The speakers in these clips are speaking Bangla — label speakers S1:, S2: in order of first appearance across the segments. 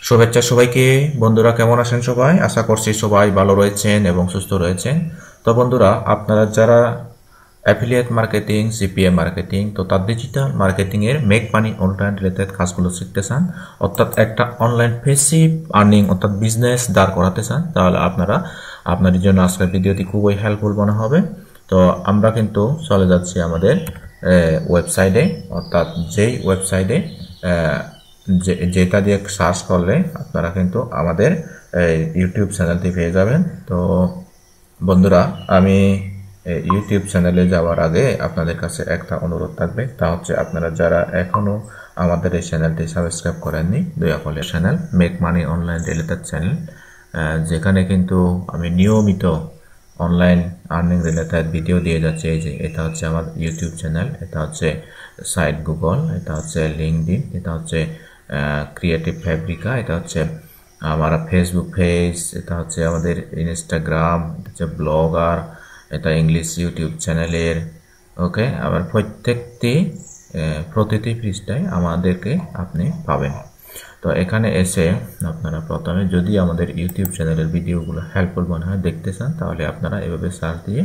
S1: শুভেচ্ছা সবাইকে। বন্ধুরা কেমন আছেন সবাই? আশা করছি সবাই ভালো রয়েছেন এবং সুস্থ রয়েছেন। তো বন্ধুরা, আপনারা যারা অ্যাফিলিয়েট মার্কেটিং, সিপিএ মার্কেটিং তথা ডিজিটাল মার্কেটিং এর মেক মানি অনলাইন রিলেটেড কাজগুলো শিখতে চান, অর্থাৎ একটা অনলাইন প্যাসিভ আর্নিং অর্থাৎ বিজনেস দাঁড় করাতে চান, তাহলে আপনাদের জন্য আজকের ভিডিওটি খুবই হেল্পফুল মনে হবে। তো আমরা কিন্তু চলে যাচ্ছি আমাদের ওয়েবসাইটে, অর্থাৎ যেই ওয়েবসাইটে যেটা দিয়ে সার্চ করলে আপনারা কিন্তু আমাদের ইউটিউব চ্যানেলটি পেয়ে যাবেন। তো বন্ধুরা, আমি ইউটিউব চ্যানেলে যাওয়ার আগে আপনাদের কাছে একটা অনুরোধ থাকবে, তা হচ্ছে আপনারা যারা এখনও আমাদের এই চ্যানেলটি সাবস্ক্রাইব করেননি, দয়া করে channel make money online related channel, যেখানে কিন্তু আমি নিয়মিত অনলাইন আর্নিং রিলেটেড ভিডিও দিয়ে যাচ্ছে। এই যে এটা হচ্ছে আমার ইউটিউব চ্যানেল, এটা হচ্ছে সাইট গুগল, এটা হচ্ছে লিঙ্কডইন, এটা হচ্ছে ক্রিয়েটিভ ফ্যাব্রিকা, এটা হচ্ছে আমার ফেসবুক পেজ, এটা হচ্ছে আমাদের ইনস্টাগ্রাম, এটা হচ্ছে ব্লগার, এটা ইংলিশ ইউটিউব চ্যানেলের। ওকে, আবার প্রতিটি পৃষ্ঠায় আমাদেরকে আপনি পাবেন। তো এখানে এসে আপনারা প্রথমে যদি আমাদের ইউটিউব চ্যানেলের ভিডিওগুলো হেল্পফুল মনে হয় দেখতে চান, তাহলে আপনারা এভাবে সার্চ দিয়ে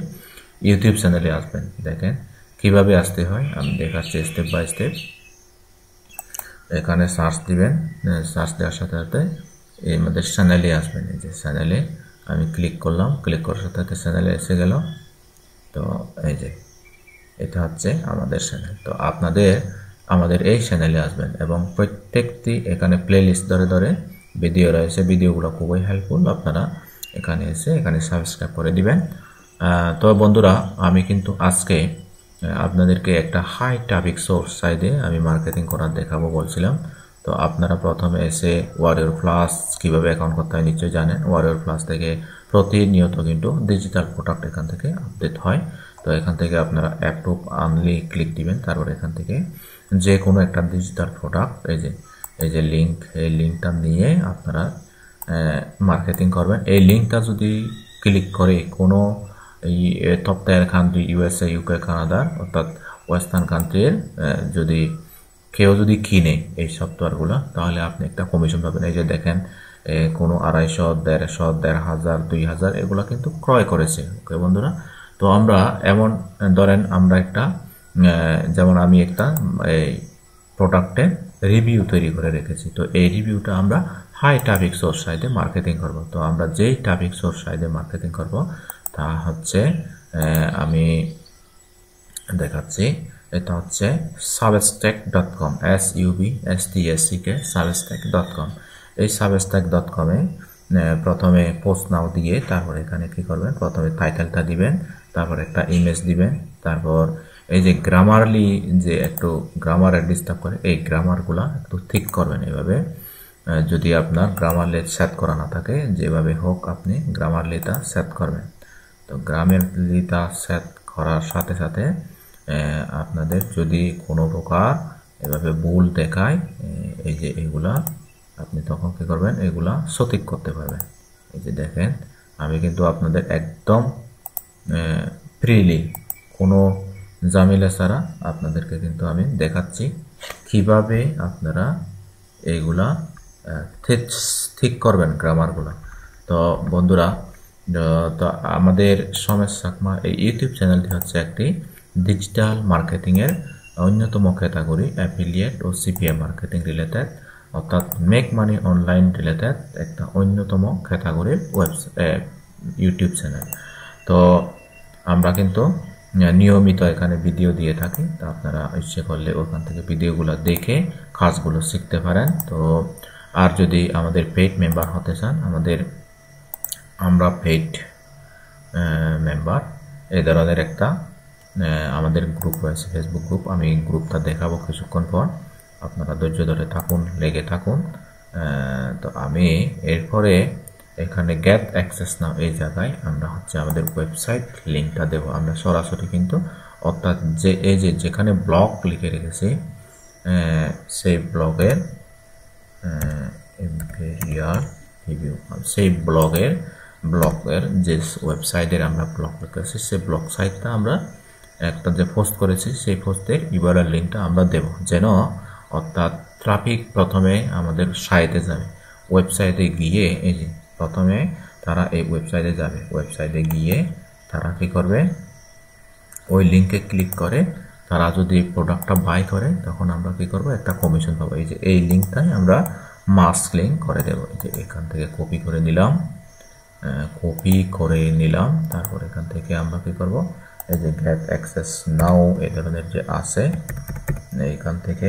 S1: ইউটিউব চ্যানেলে আসবেন। দেখেন কিভাবে আসতে হয়, আমি দেখাচ্ছি স্টেপ বাই স্টেপ। এখানে সার্চ দিবেন, সার্চ দেওয়ার সাথে সাথে আমাদের চ্যানেলে আসবেন। এই যে চ্যানেলে আমি ক্লিক করলাম, ক্লিক করার সাথে সাথে চ্যানেলে এসে গেল। তো এই যে এটা হচ্ছে আমাদের চ্যানেল। তো আমাদের এই চ্যানেলে আসবেন এবং প্রত্যেকটি এখানে প্লেলিস্ট ধরে ধরে ভিডিও রয়েছে, ভিডিওগুলো খুবই হেল্পফুল। আপনারা এখানে এসে এখানে সাবস্ক্রাইব করে দিবেন। তো বন্ধুরা, আমি কিন্তু আজকে আপনাদেরকে একটা হাই ট্রাফিক সোর্স সাইডে আমি মার্কেটিং করার দেখাবো বলছিলাম। তো আপনারা প্রথমে এসে ওয়ারিয়র প্লাস কীভাবে অ্যাকাউন্ট করতে হয় নিশ্চয়ই জানেন। ওয়ারিয়র প্লাস থেকে প্রতিনিয়ত কিন্তু ডিজিটাল প্রোডাক্ট এখান থেকে আপডেট হয়। তো এখান থেকে আপনারা অ্যাপ্রুভ আনলি ক্লিক দিবেন, তারপর এখান থেকে যে কোনো একটা ডিজিটাল প্রোডাক্ট এই যে লিঙ্ক, এই লিঙ্কটা নিয়ে আপনারা মার্কেটিং করবেন। এই লিঙ্কটা যদি ক্লিক করে কোনো এই top tyre country, USA, UK, কানাডার অর্থাৎ ওয়েস্টার্ন কান্ট্রির কেউ যদি কিনে এই সফটওয়্যারগুলো, তাহলে আপনি একটা কমিশন পাবেন। এই যে দেখেন, কোনো 250, 150, 1500, 2000 এগুলো কিন্তু ক্রয় করেছে। ওকে বন্ধুরা, তো আমরা এমন ধরেন আমরা একটা যেমন আমি একটা এই প্রোডাক্টের রিভিউ তৈরি করে রেখেছি। তো এই রিভিউটা আমরা হাই ট্রাফিক সোর্স সাইটে মার্কেটিং করব। তো আমরা যেই ট্রাফিক সোর্স সাইটে মার্কেটিং করব তা হচ্ছে আমি দেখাচ্ছি, এটা হচ্ছে substack.com, SUBSTACK, substack.com। এই substack.com-এ প্রথমে পোস্ট নাও দিয়ে তারপর এখানে কি করবেন, প্রথমে টাইটেলটা দিবেন, তারপর একটা ইমেজ দিবেন, তারপর এই যে গ্রামারলি যে একটু গ্রামারের ডিস্টার্ব করে এই গ্রামারগুলা একটু ঠিক করবেন। এভাবে যদি আপনার গ্রামারলি সেট করা না থাকে, যেভাবে হোক আপনি গ্রামারলিটা সেট করবেন। তো গ্রামারলিটা সেট করার সাথে সাথে আপনাদের যদি কোনো প্রকার এভাবে ভুল দেখায়, এই যে এগুলা আপনি তখন কি করবেন, এগুলা সঠিক করতে পারবেন। এই যে দেখেন, আমি কিন্তু আপনাদের একদম ফ্রিলি কোনো ঝামেলা ছাড়া আপনাদেরকে কিন্তু আমি দেখাচ্ছি কিভাবে আপনারা এইগুলা ঠিক করবেন গ্রামারগুলা। তো বন্ধুরা, তো আমাদের সমেশ চাকমা এই ইউটিউব চ্যানেলটি হচ্ছে একটি ডিজিটাল মার্কেটিংয়ের অন্যতম ক্যাটাগরি, অ্যাফিলিয়েট ও সিপিএ মার্কেটিং রিলেটেড অর্থাৎ মেক মানি অনলাইন রিলেটেড একটা অন্যতম ক্যাটাগরির ইউটিউব চ্যানেল। তো আমরা কিন্তু নিয়মিত এখানে ভিডিও দিয়ে থাকি। তো আপনারা ইচ্ছে করলে ওখান থেকে ভিডিওগুলো দেখে কাজগুলো শিখতে পারেন। তো আর যদি আমাদের পেইড মেম্বার হতে চান, আমরা পেইড মেম্বার এই ধরনের একটা আমাদের গ্রুপ রয়েছে, ফেসবুক গ্রুপ। আমি গ্রুপটা দেখাবো কিছুক্ষণ পর, আপনারা ধৈর্য ধরে থাকুন, লেগে থাকুন। তো আমি এরপরে এখানে গেট অ্যাক্সেস নাও এই জায়গায় আমরা হচ্ছে আমাদের ওয়েবসাইট লিঙ্কটা দেবো। আমরা সরাসরি কিন্তু অর্থাৎ এই যে যেখানে ব্লগ লিখে রেখেছি সেই ব্লগের সেই ব্লগের যে ওয়েবসাইটের আমরা ব্লগ লিখেছি সেই ব্লগ সাইটটা আমরা একটা যে পোস্ট করেছি সেই পোস্টের ইউআরএল লিঙ্কটা আমরা দেব, যেন অর্থাৎ ট্রাফিক প্রথমে আমাদের সাইটে যাবে। ওয়েবসাইটে গিয়ে এই যে প্রথমে তারা এই ওয়েবসাইটে যাবে, ওয়েবসাইটে গিয়ে তারা কি করবে, ওই লিঙ্কে ক্লিক করে তারা যদি প্রোডাক্টটা বাই করে তখন আমরা কি করব, একটা কমিশন পাবো। এই যে এই লিঙ্কটাই আমরা মাস্ক লিঙ্ক করে দেব। এই যে এখান থেকে কপি করে নিলাম, তারপর এখান থেকে আমরা কি করব, এই যে গেট অ্যাক্সেস নাও এই ধরনের যে আছে এইখান থেকে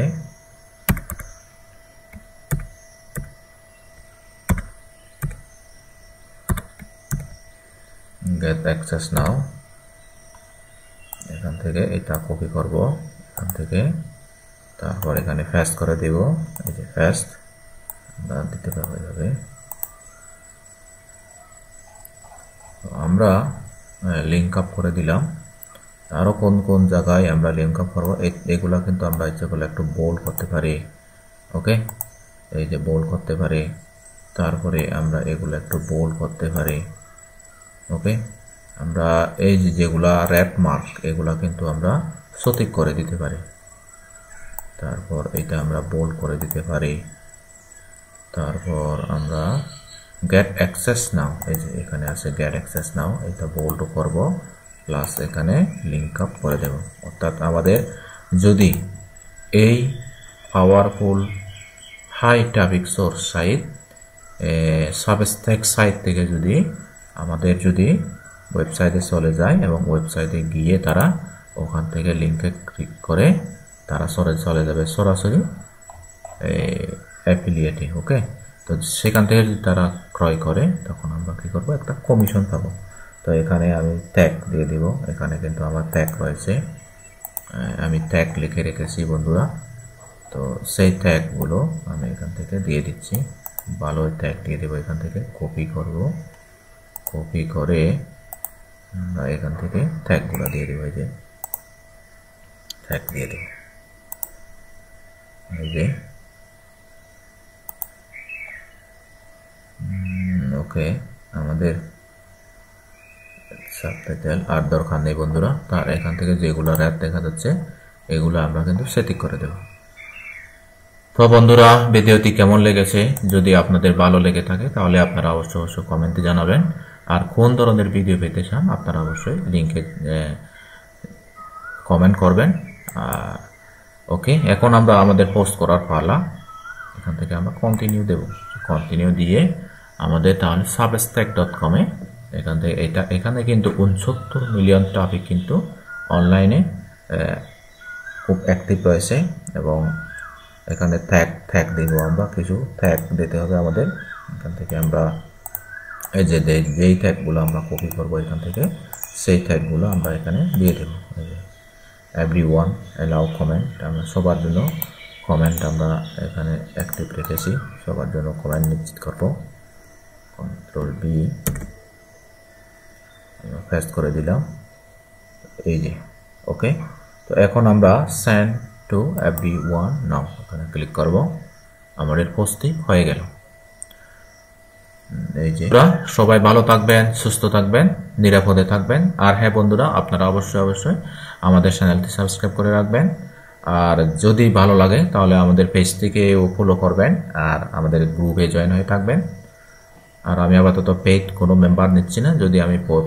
S1: গেট অ্যাক্সেস নাও, এখান থেকে এটা কপি করব, এখান থেকে তারপর এখানে পেস্ট করে দেব। এই যে পেস্ট আমরা দিতে পারবো এইভাবে। আমরা লিঙ্ক আপ করে দিলাম। আরো কোন কোন জায়গায় আমরা লিঙ্ক আপ করবো এগুলা কিন্তু আমরা ইচ্ছা করলে একটু বোল্ড করতে পারি। ওকে, এই যে বোল্ড করতে পারি, তারপরে আমরা এগুলো একটু বোল্ড করতে পারি। ওকে, আমরা এই যেগুলা র্যাপ মার্ক এগুলা কিন্তু আমরা সঠিক করে দিতে পারি। তারপর এটা আমরা বোল্ড করে দিতে পারি। তারপর আমরা গেট অ্যাক্সেস নাও, এই যে এখানে আছে গেট অ্যাক্সেস নাও, এটা বোল্ড করব প্লাস এখানে লিঙ্ক আপ করে দেব। অর্থাৎ আমাদের যদি এই powerful high traffic source site Substack site থেকে যদি আমাদের যদি ওয়েবসাইটে চলে যায় এবং ওয়েবসাইটে গিয়ে তারা ওখান থেকে লিঙ্কে ক্লিক করে তারা চলে যাবে সরাসরি অ্যাফিলিয়েটে। ওকে, তো সেখান থেকে যদি তারা ক্রয় করে তখন আমরা কি করব, একটা কমিশন পাবো। তো এখানে আমি ট্যাগ দিয়ে দিব, এখানে কিন্তু আমার ট্যাগ রয়েছে, আমি ট্যাগ লিখে রেখেছি বন্ধুরা। তো সেই ট্যাগগুলো আমি এখান থেকে দিয়ে দিচ্ছি, ভালো ট্যাগ দিয়ে দেবো। এখান থেকে কপি করব, কপি করে আমরা এখান থেকে ট্যাগগুলো দিয়ে দেবো। এই যে ট্যাগ দিয়ে দেবো, এই যে ওকে। আমাদের সাবটাইটেল আর দরকার নেই বন্ধুরা, তার এখান থেকে যেগুলো র্যাপ দেখা যাচ্ছে এগুলো আমরা কিন্তু সেটিং করে দেব। তো বন্ধুরা, ভিডিওটি কেমন লেগেছে, যদি আপনাদের ভালো লেগে থাকে তাহলে আপনারা অবশ্যই কমেন্টে জানাবেন। আর কোন ধরনের ভিডিও পেতে চান আপনারা অবশ্যই লিঙ্কে কমেন্ট করবেন। ওকে, এখন আমরা আমাদের পোস্ট করার পালা, এখান থেকে আমরা কন্টিনিউ দেব। কন্টিনিউ দিয়ে আমাদের তাহলে substack.com এ এখান থেকে এখানে কিন্তু 69 মিলিয়ন ট্রাফিক কিন্তু অনলাইনে খুব অ্যাক্টিভ রয়েছে। এবং এখানে ট্যাগ দিব, আমরা কিছু ট্যাগ দিতে হবে আমাদের। এখান থেকে আমরা এই যে যেই ট্যাগগুলো আমরা কপি করবো এখান থেকে সেই ট্যাগগুলো আমরা এখানে দিয়ে দেবো। এভরিওয়ান অ্যালাউ কমেন্ট, আমরা সবার জন্য কমেন্ট আমরা এখানে অ্যাক্টিভ রেখেছি, সবার জন্য কমেন্ট নিশ্চিত করবো। কন্ট্রোল বি পেস্ট করে দিলাম, এই যে ওকে। তো এখন আমরা সেন্ড টু এভরিওয়ান নাও এখানে ক্লিক করব, আমাদের পোস্টটি হয়ে গেল। এই যে সবাই ভালো থাকবেন, সুস্থ থাকবেন, নিরাপদে থাকবেন। আর হ্যাঁ বন্ধুরা, আপনারা অবশ্যই আমাদের চ্যানেলটি সাবস্ক্রাইব করে রাখবেন। আর যদি ভালো লাগে তাহলে আমাদের পেজটিকেও ফলো করবেন আর আমাদের গ্রুপে জয়েন হয়ে থাকবেন। আর আমি আপাতত পেইড কোনো মেম্বার নিচ্ছি না, যদি আমি পেইড